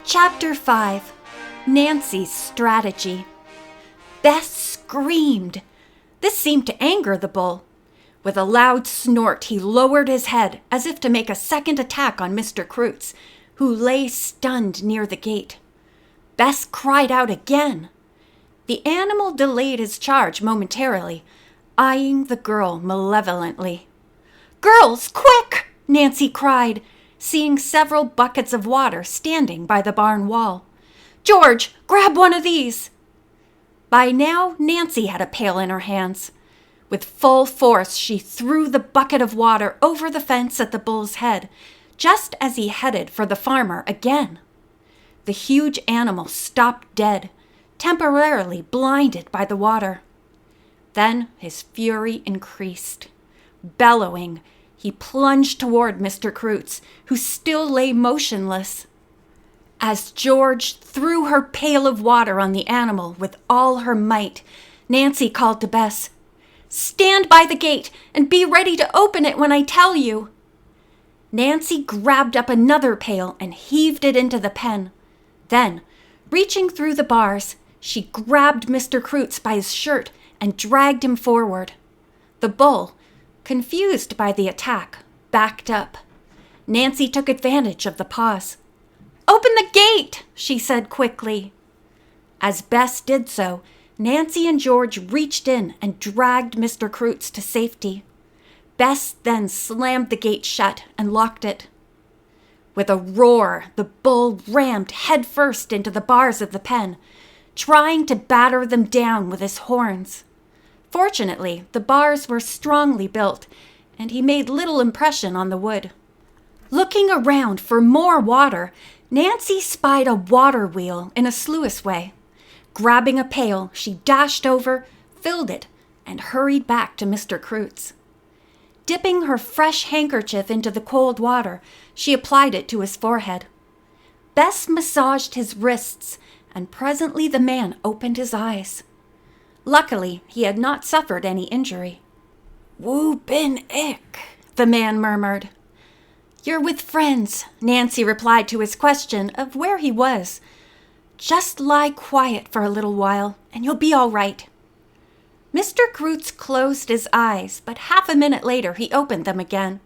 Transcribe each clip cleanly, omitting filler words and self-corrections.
Chapter 5. Nancy's Strategy. Bess screamed. This seemed to anger the bull. With a loud snort, he lowered his head as if to make a second attack on Mr. Croots, who lay stunned near the gate. Bess cried out again. The animal delayed his charge momentarily, eyeing the girl malevolently. "Girls, quick!" Nancy cried, seeing several buckets of water standing by the barn wall. "George, grab one of these!" By now, Nancy had a pail in her hands. With full force, she threw the bucket of water over the fence at the bull's head, just as he headed for the farmer again. The huge animal stopped dead, temporarily blinded by the water. Then his fury increased. Bellowing, he plunged toward Mr. Croots, who still lay motionless. As George threw her pail of water on the animal with all her might, Nancy called to Bess, "Stand by the gate and be ready to open it when I tell you." Nancy grabbed up another pail and heaved it into the pen. Then, reaching through the bars, she grabbed Mr. Croots by his shirt and dragged him forward. The bull, confused by the attack, backed up. Nancy took advantage of the pause. "Open the gate," she said quickly. As Bess did so, Nancy and George reached in and dragged Mr. Croots to safety. Bess then slammed the gate shut and locked it. With a roar, the bull rammed headfirst into the bars of the pen, trying to batter them down with his horns. Fortunately, the bars were strongly built, and he made little impression on the wood. Looking around for more water, Nancy spied a water wheel in a sluiceway. Grabbing a pail, she dashed over, filled it, and hurried back to Mr. Croots. Dipping her fresh handkerchief into the cold water, she applied it to his forehead. Bess massaged his wrists, and presently the man opened his eyes. Luckily, he had not suffered any injury. "Wo bin ich?" the man murmured. "You're with friends," Nancy replied to his question of where he was. "Just lie quiet for a little while, and you'll be all right." Mr. Croots closed his eyes, but half a minute later he opened them again.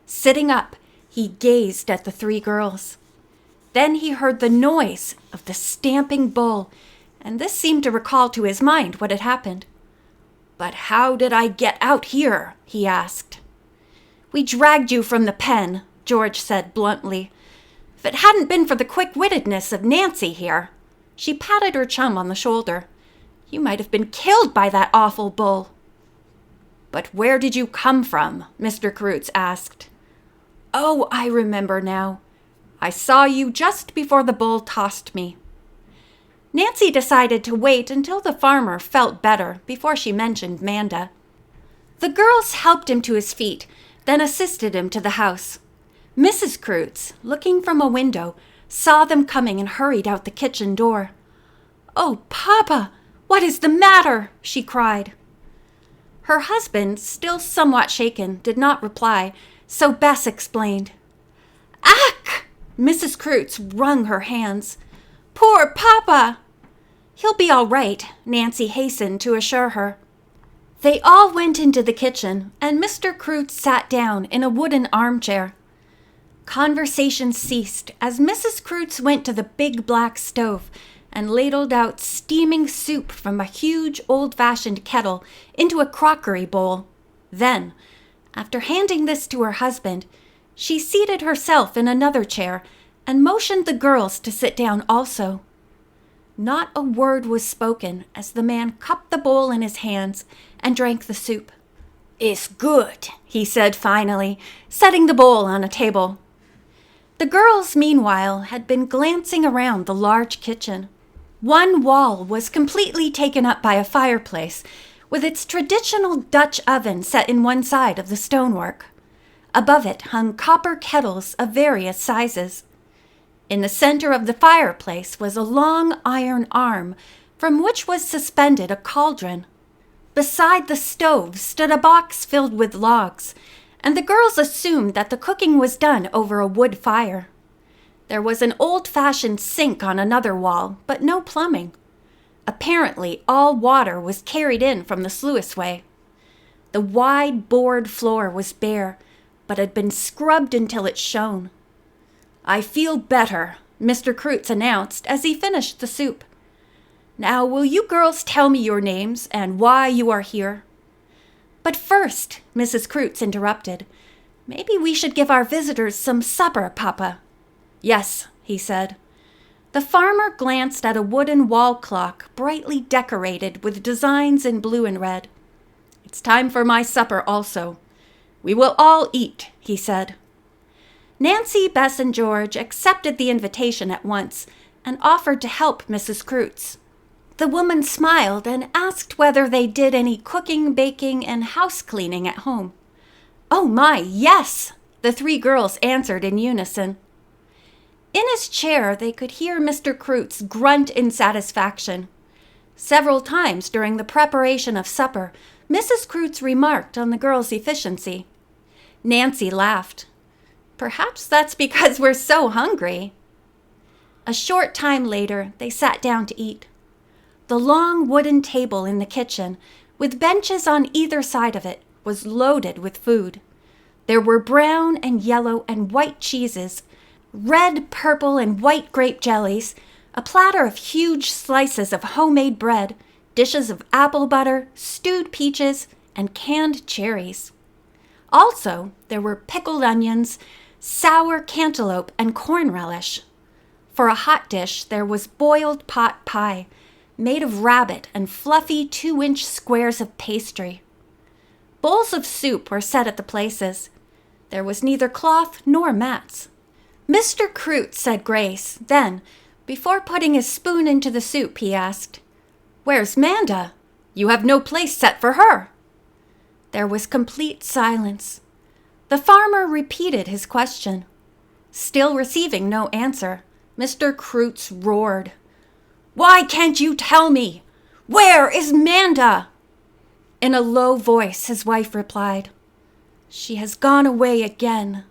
Sitting up, he gazed at the three girls. Then he heard the noise of the stamping bull, and this seemed to recall to his mind what had happened. "But how did I get out here?" he asked. "We dragged you from the pen," George said bluntly. "If it hadn't been for the quick-wittedness of Nancy here," she patted her chum on the shoulder, "you might have been killed by that awful bull." "But where did you come from?" Mr. Croots asked. "Oh, I remember now. I saw you just before the bull tossed me." Nancy decided to wait until the farmer felt better before she mentioned Manda. The girls helped him to his feet, then assisted him to the house. Mrs. Croots, looking from a window, saw them coming and hurried out the kitchen door. "Oh, Papa, what is the matter?" she cried. Her husband, still somewhat shaken, did not reply, so Bess explained. "Ack!" Mrs. Croots wrung her hands. "Poor Papa!" "He'll be all right," Nancy hastened to assure her. They all went into the kitchen, and Mr. Croots sat down in a wooden armchair. Conversation ceased as Mrs. Croots went to the big black stove and ladled out steaming soup from a huge old-fashioned kettle into a crockery bowl. Then, after handing this to her husband, she seated herself in another chair and motioned the girls to sit down also. Not a word was spoken as the man cupped the bowl in his hands and drank the soup. "It's good," he said finally, setting the bowl on a table. The girls, meanwhile, had been glancing around the large kitchen. One wall was completely taken up by a fireplace, with its traditional Dutch oven set in one side of the stonework. Above it hung copper kettles of various sizes. In the center of the fireplace was a long iron arm, from which was suspended a cauldron. Beside the stove stood a box filled with logs, and the girls assumed that the cooking was done over a wood fire. There was an old-fashioned sink on another wall, but no plumbing. Apparently, all water was carried in from the sluiceway. The wide board floor was bare, but had been scrubbed until it shone. "I feel better," Mr. Kreutz announced as he finished the soup. "Now will you girls tell me your names and why you are here?" "But first," Mrs. Kreutz interrupted, "maybe we should give our visitors some supper, Papa." "Yes," he said. The farmer glanced at a wooden wall clock brightly decorated with designs in blue and red. "It's time for my supper also. We will all eat," he said. Nancy, Bess, and George accepted the invitation at once and offered to help Mrs. Kreutz. The woman smiled and asked whether they did any cooking, baking, and house cleaning at home. "Oh my, yes!" the three girls answered in unison. In his chair, they could hear Mr. Kreutz grunt in satisfaction. Several times during the preparation of supper, Mrs. Kreutz remarked on the girls' efficiency. Nancy laughed. "Perhaps that's because we're so hungry." A short time later, they sat down to eat. The long wooden table in the kitchen, with benches on either side of it, was loaded with food. There were brown and yellow and white cheeses, red, purple, and white grape jellies, a platter of huge slices of homemade bread, dishes of apple butter, stewed peaches, and canned cherries. Also, there were pickled onions, sour cantaloupe, and corn relish. For a hot dish, there was boiled pot pie, made of rabbit and fluffy 2-inch squares of pastry. Bowls of soup were set at the places. There was neither cloth nor mats. Mr. Kreutz said grace. Then, before putting his spoon into the soup, he asked, "Where's Manda? You have no place set for her." There was complete silence. The farmer repeated his question. Still receiving no answer, Mr. Kreutz roared, "Why can't you tell me? Where is Manda?" In a low voice, his wife replied, "She has gone away again."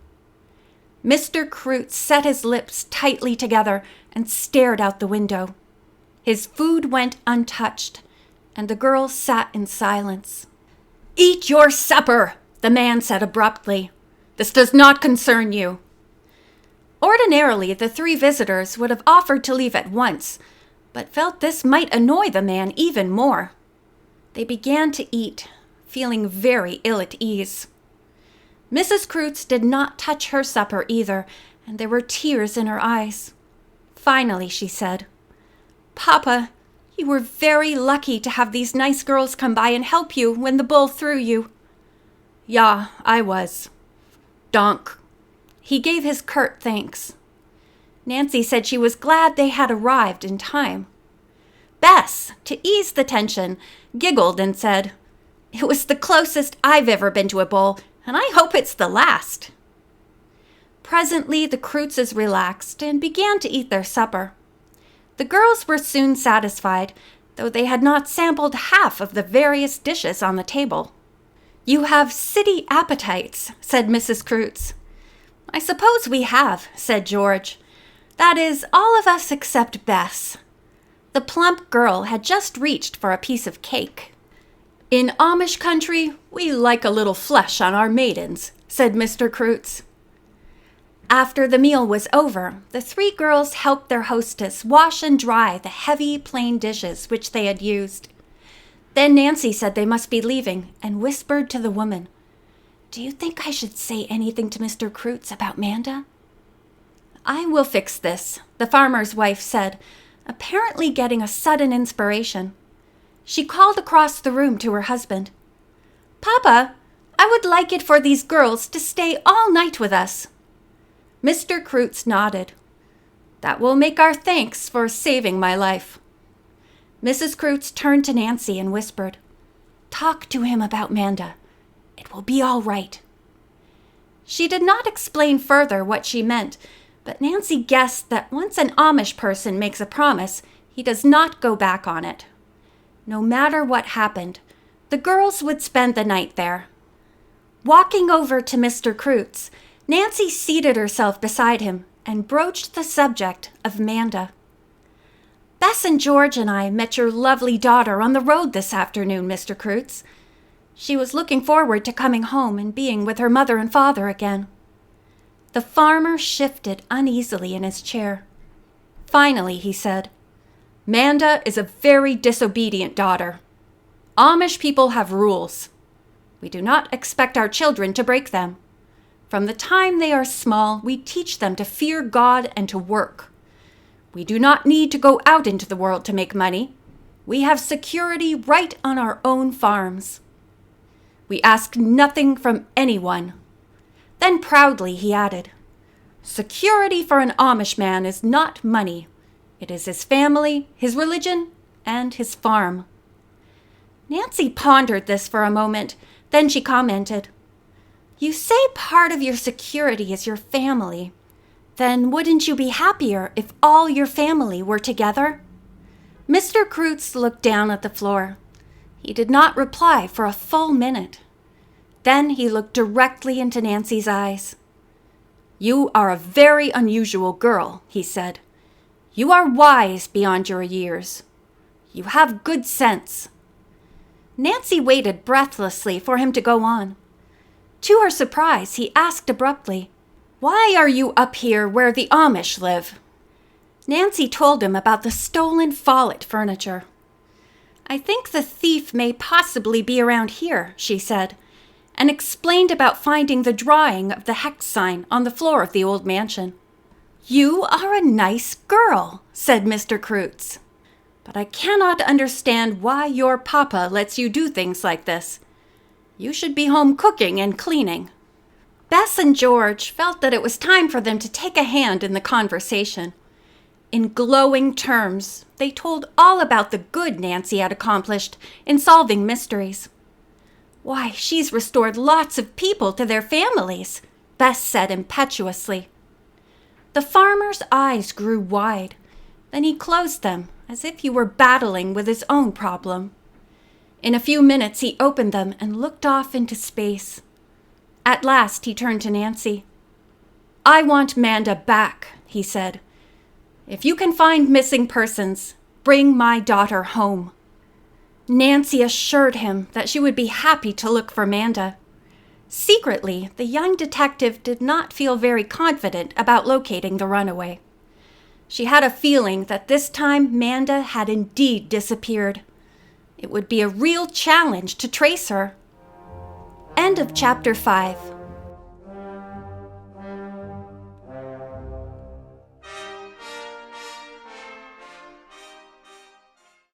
Mr. Kreutz set his lips tightly together and stared out the window. His food went untouched, and the girls sat in silence. "Eat your supper," the man said abruptly. "This does not concern you." Ordinarily, the three visitors would have offered to leave at once, but felt this might annoy the man even more. They began to eat, feeling very ill at ease. Mrs. Kreutz did not touch her supper either, and there were tears in her eyes. Finally, she said, "Papa, you were very lucky to have these nice girls come by and help you when the bull threw you." "Ja, I was. Dank." He gave his curt thanks. Nancy said she was glad they had arrived in time. Bess, to ease the tension, giggled and said, "It was the closest I've ever been to a bull, and I hope it's the last." Presently, the Kreutzes relaxed and began to eat their supper. The girls were soon satisfied, though they had not sampled half of the various dishes on the table. "You have city appetites," said Mrs. Kreutz. "I suppose we have," said George. "That is, all of us except Bess." The plump girl had just reached for a piece of cake. "In Amish country, we like a little flesh on our maidens," said Mr. Kreutz. After the meal was over, the three girls helped their hostess wash and dry the heavy, plain dishes which they had used. Then Nancy said they must be leaving and whispered to the woman, "Do you think I should say anything to Mr. Kreutz about Manda?" "I will fix this," the farmer's wife said, apparently getting a sudden inspiration. She called across the room to her husband. "Papa, I would like it for these girls to stay all night with us." Mr. Kreutz nodded. "That will make our thanks for saving my life." Mrs. Kreutz turned to Nancy and whispered, "Talk to him about Manda. It will be all right." She did not explain further what she meant, but Nancy guessed that once an Amish person makes a promise, he does not go back on it. No matter what happened, the girls would spend the night there. Walking over to Mr. Kreutz, Nancy seated herself beside him and broached the subject of Manda. "Bess and George and I met your lovely daughter on the road this afternoon, Mr. Kreutz. She was looking forward to coming home and being with her mother and father again." The farmer shifted uneasily in his chair. Finally, he said, "Manda is a very disobedient daughter. Amish people have rules. We do not expect our children to break them. From the time they are small, we teach them to fear God and to work. We do not need to go out into the world to make money. We have security right on our own farms. We ask nothing from anyone." Then proudly he added, "Security for an Amish man is not money. It is his family, his religion, and his farm." Nancy pondered this for a moment. Then she commented, "You say part of your security is your family. Then wouldn't you be happier if all your family were together?" Mr. Kreutz looked down at the floor. He did not reply for a full minute. Then he looked directly into Nancy's eyes. "You are a very unusual girl," he said. "You are wise beyond your years. You have good sense." Nancy waited breathlessly for him to go on. To her surprise, he asked abruptly, "Why are you up here where the Amish live?" Nancy told him about the stolen Follett furniture. "I think the thief may possibly be around here," she said, and explained about finding the drawing of the hex sign on the floor of the old mansion. "You are a nice girl," said Mr. Kreutz. "But I cannot understand why your papa lets you do things like this. You should be home cooking and cleaning." Bess and George felt that it was time for them to take a hand in the conversation. In glowing terms, they told all about the good Nancy had accomplished in solving mysteries. "Why, she's restored lots of people to their families," Bess said impetuously. The farmer's eyes grew wide. Then he closed them, as if he were battling with his own problem. In a few minutes he opened them and looked off into space. At last he turned to Nancy. "I want Manda back," he said. "If you can find missing persons, bring my daughter home." Nancy assured him that she would be happy to look for Manda. Secretly, the young detective did not feel very confident about locating the runaway. She had a feeling that this time Manda had indeed disappeared. It would be a real challenge to trace her. End of Chapter 5.